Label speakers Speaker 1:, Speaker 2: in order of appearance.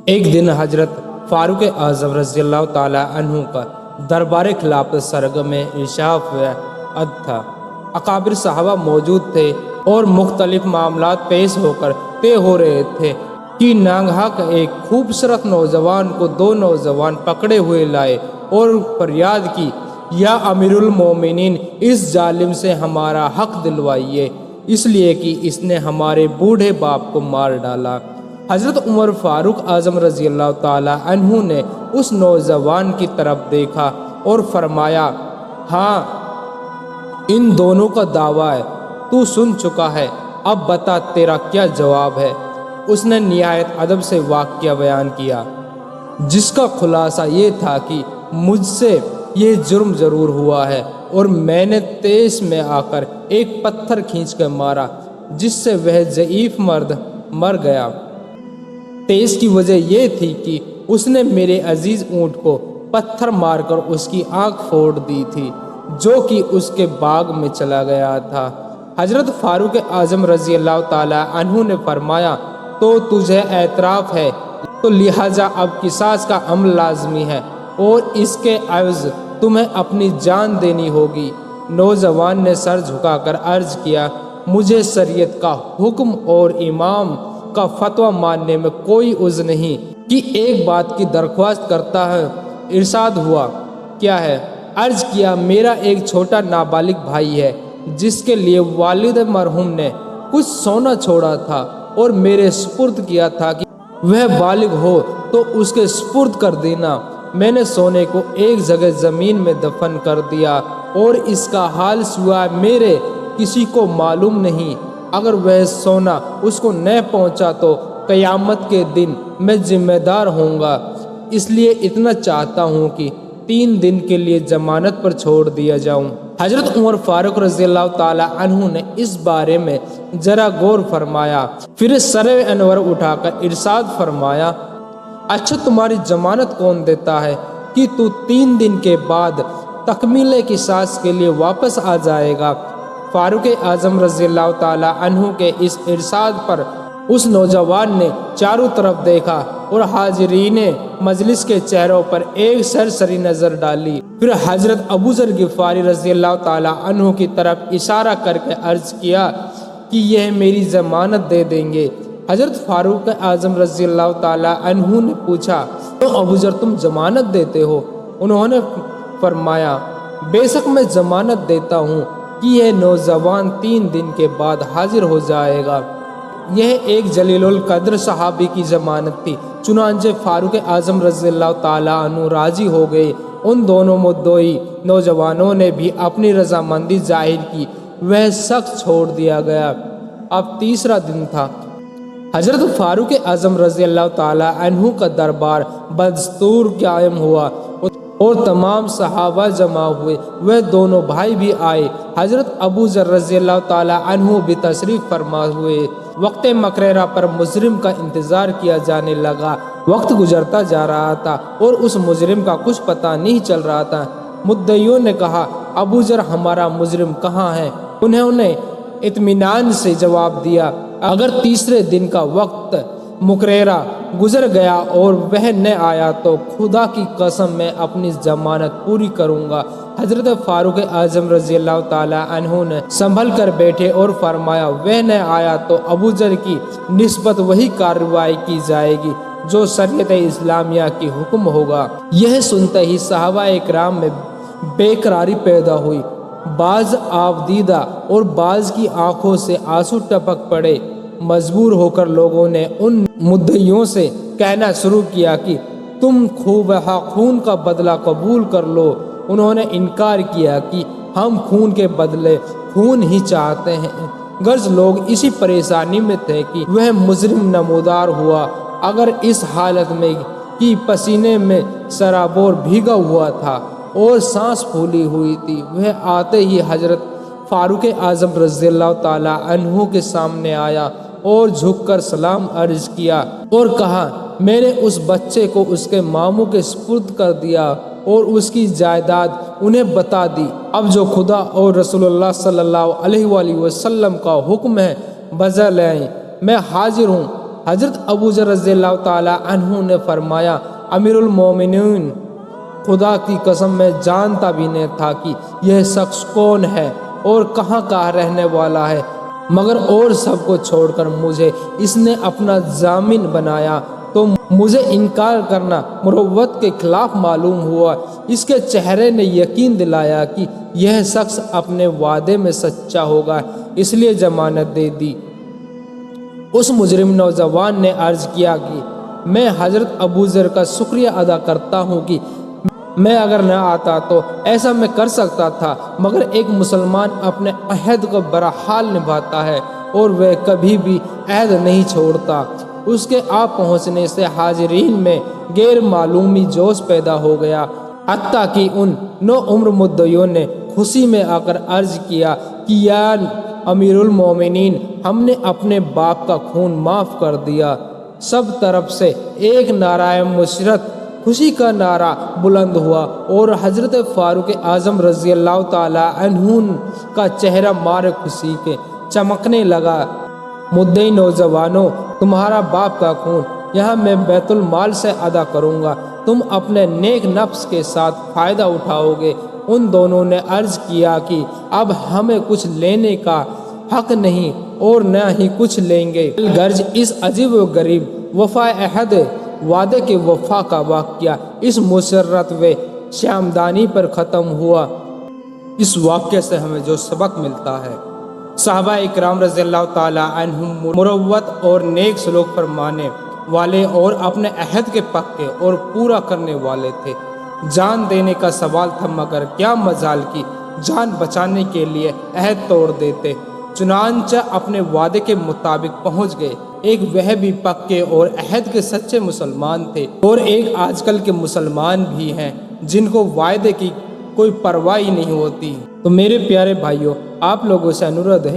Speaker 1: ایک دن حضرت فاروق اعظم رضی اللہ تعالیٰ عنہ کا دربار خلافت سرگرم میں ارشاد تھا۔ اکابر صحابہ موجود تھے اور مختلف معاملات پیش ہو کر طے ہو رہے تھے کہ ناگہان ایک خوبصورت نوجوان کو دو نوجوان پکڑے ہوئے لائے اور فریاد کی، یا امیر المومنین، اس ظالم سے ہمارا حق دلوائیے، اس لیے کہ اس نے ہمارے بوڑھے باپ کو مار ڈالا۔ حضرت عمر فاروق اعظم رضی اللہ تعالیٰ عنہ نے اس نوجوان کی طرف دیکھا اور فرمایا، ہاں، ان دونوں کا دعویٰ ہے، تو سن چکا ہے، اب بتا تیرا کیا جواب ہے۔ اس نے نہایت ادب سے واقعہ بیان کیا، جس کا خلاصہ یہ تھا کہ مجھ سے یہ جرم ضرور ہوا ہے اور میں نے تیز میں آ کر ایک پتھر کھینچ کر مارا، جس سے وہ ضعیف مرد مر گیا۔ تیز کی وجہ یہ تھی کہ اس نے میرے عزیز اونٹ کو پتھر مار کر اس کی آنکھ پھوڑ دی تھی، جو کہ اس کے باغ میں چلا گیا تھا۔ حضرت فاروق اعظم رضی اللہ تعالیٰ عنہ نے فرمایا، تو تجھے اعتراف ہے، تو لہٰذا اب قصاص کا عمل لازمی ہے اور اس کے عوض تمہیں اپنی جان دینی ہوگی۔ نوجوان نے سر جھکا کر عرض کیا، مجھے شریعت کا حکم اور امام کا فتویٰ ماننے میں کوئی عذر نہیں کہ ایک بات کی درخواست کرتا ہے۔ ارشاد ہوا، کیا ہے؟ عرض کیا، میرا ایک چھوٹا نابالغ بھائی ہے جس کے لیے والد مرحوم نے کچھ سونا چھوڑا تھا اور میرے سپرد کیا تھا کہ وہ بالغ ہو تو اس کے سپرد کر دینا۔ میں نے سونے کو ایک جگہ زمین میں دفن کر دیا اور اس کا حال سوائے میرے کسی کو معلوم نہیں۔ اگر وہ سونا اس کو نہ پہنچا تو قیامت کے دن میں ذمہ دار ہوں گا، اس لیے اتنا چاہتا ہوں کہ 3 دن کے لیے ضمانت پر چھوڑ دیا جاؤں۔ حضرت عمر فاروق رضی اللہ تعالیٰ عنہ نے اس بارے میں ذرا غور فرمایا، پھر سر انور اٹھا کر ارشاد فرمایا، اچھا، تمہاری ضمانت کون دیتا ہے کہ تو 3 دن کے بعد تکمیل قصاص کے لیے واپس آ جائے گا؟ فاروق اعظم رضی اللہ تعالیٰ عنہ کے اس ارشاد پر اس نوجوان نے چاروں طرف دیکھا اور حاضرین مجلس کے چہروں پر ایک سرسری نظر ڈالی، پھر حضرت ابو ذر غفاری رضی اللہ تعالیٰ عنہ کی طرف اشارہ کر کے عرض کیا کہ یہ میری ضمانت دے دیں گے۔ حضرت فاروق اعظم رضی اللہ تعالیٰ عنہ نے پوچھا، تو ابو ذر تم ضمانت دیتے ہو؟ انہوں نے فرمایا، بے شک میں ضمانت دیتا ہوں کہ یہ نوجوان 3 دن کے بعد حاضر ہو جائے گا۔ یہ ایک جلیل القدر صحابی کی ضمانت تھی، چنانچہ فاروق اعظم رضی اللہ تعالیٰ عنہ راضی ہو گئے۔ ان دونوں مدعی نوجوانوں نے بھی اپنی رضامندی ظاہر کی، وہ شخص چھوڑ دیا گیا۔ اب تیسرا دن تھا۔ حضرت فاروق اعظم رضی اللہ تعالیٰ عنہ کا دربار بدستور قائم ہوا اور تمام صحابہ جمع ہوئے، وہ دونوں بھائی بھی آئے۔ حضرت ابو ذر رضی اللہ تعالیٰ عنہ بھی تشریف فرما ہوئے۔ وقت مقررہ پر مجرم کا انتظار کیا جانے لگا۔ وقت گزرتا جا رہا تھا اور اس مجرم کا کچھ پتہ نہیں چل رہا تھا۔ مدعیوں نے کہا، ابو ذر، ہمارا مجرم کہاں ہے؟ انہوں نے اطمینان سے جواب دیا، اگر تیسرے دن کا وقت مقررہ گزر گیا اور وہ نہ آیا تو خدا کی قسم میں اپنی ضمانت پوری کروں گا۔ حضرت فاروق اعظم رضی اللہ تعالیٰ عنہ نے سنبھل کر بیٹھے اور فرمایا، وہ نہ آیا تو ابو ذر کی نسبت وہی کارروائی کی جائے گی جو شریعت اسلامیہ کی حکم ہوگا۔ یہ سنتے ہی صحابہ اکرام میں بے قراری پیدا ہوئی، بعض آبدیدہ اور بعض کی آنکھوں سے آنسو ٹپک پڑے۔ مجبور ہو کر لوگوں نے ان مدعیوں سے کہنا شروع کیا کہ تم خون کا بدلہ قبول کر لو۔ انہوں نے انکار کیا کہ ہم خون کے بدلے خون ہی چاہتے ہیں، غرض لوگ اسی پریشانی میں تھے کہ وہ مجرم نمودار ہوا۔ اگر اس حالت میں کہ پسینے میں سرابور بھیگا ہوا تھا اور سانس پھولی ہوئی تھی، وہ آتے ہی حضرت فاروق اعظم رضی اللہ تعالیٰ عنہ کے سامنے آیا اور جھک کر سلام عرض کیا اور کہا، میں نے اس بچے کو اس کے ماموں کے سپرد کر دیا اور اس کی جائیداد انہیں بتا دی۔ اب جو خدا اور رسول اللہ صلی اللہ علیہ وآلہ وسلم کا حکم ہے بجا لائیں۔ میں حاضر ہوں حضرت ابو ذر رضی اللہ تعالی عنہ نے فرمایا، امیر المومنین، خدا کی قسم میں جانتا بھی نہیں تھا کہ یہ شخص کون ہے اور کہاں کا رہنے والا ہے، مگر اور سب کو چھوڑ کر مجھے اس نے اپنا ضامن بنایا تو مجھے انکار کرنا مروت کے خلاف معلوم ہوا۔ اس کے چہرے نے یقین دلایا کہ یہ شخص اپنے وعدے میں سچا ہوگا، اس لیے ضمانت دے دی۔ اس مجرم نوجوان نے عرض کیا کہ میں حضرت ابو ذر کا شکریہ ادا کرتا ہوں کہ میں اگر نہ آتا تو ایسا میں کر سکتا تھا، مگر ایک مسلمان اپنے عہد کو برحال نبھاتا ہے اور وہ کبھی بھی عہد نہیں چھوڑتا۔ اس کے آ پہنچنے سے حاضرین میں غیر معلومی جوش پیدا ہو گیا، حتیٰ کہ ان نو عمر مدعیوں نے خوشی میں آ کر عرض کیا کہ یا امیر المومنین، ہم نے اپنے باپ کا خون معاف کر دیا۔ سب طرف سے ایک نعرہ مسرت، خوشی کا نعرہ بلند ہوا اور حضرت فاروق اعظم رضی اللہ تعالی عنہ کا چہرہ مار خوشی کے چمکنے لگا۔ مدعی نوجوانوں، تمہارا باپ کا خون یہاں میں بیت المال سے ادا کروں گا، تم اپنے نیک نفس کے ساتھ فائدہ اٹھاؤ گے۔ ان دونوں نے عرض کیا کہ اب ہمیں کچھ لینے کا حق نہیں اور نہ ہی کچھ لیں گے، غرض اس عجیب و غریب وفا عہد وعدے کے وفا کا واقعہ اس مسرت و شامدانی پر ختم ہوا۔ اس واقعے سے ہمیں جو سبق ملتا ہے، صحابہ اکرام رضی اللہ تعالی عنہم مروت اور نیک سلوک فرمانے والے اور اپنے عہد کے پکے اور پورا کرنے والے تھے۔ جان دینے کا سوال تھا، مگر کیا مجال کی جان بچانے کے لیے عہد توڑ دیتے۔ چنانچہ اپنے وعدے کے مطابق پہنچ گئے۔ ایک وہ بھی پکے اور عہد کے سچے مسلمان تھے، اور ایک آج کل کے مسلمان بھی ہیں جن کو وعدے کی کوئی پرواہ نہیں ہوتی۔ تو میرے پیارے بھائیوں، آپ لوگوں سے انورودھ ہے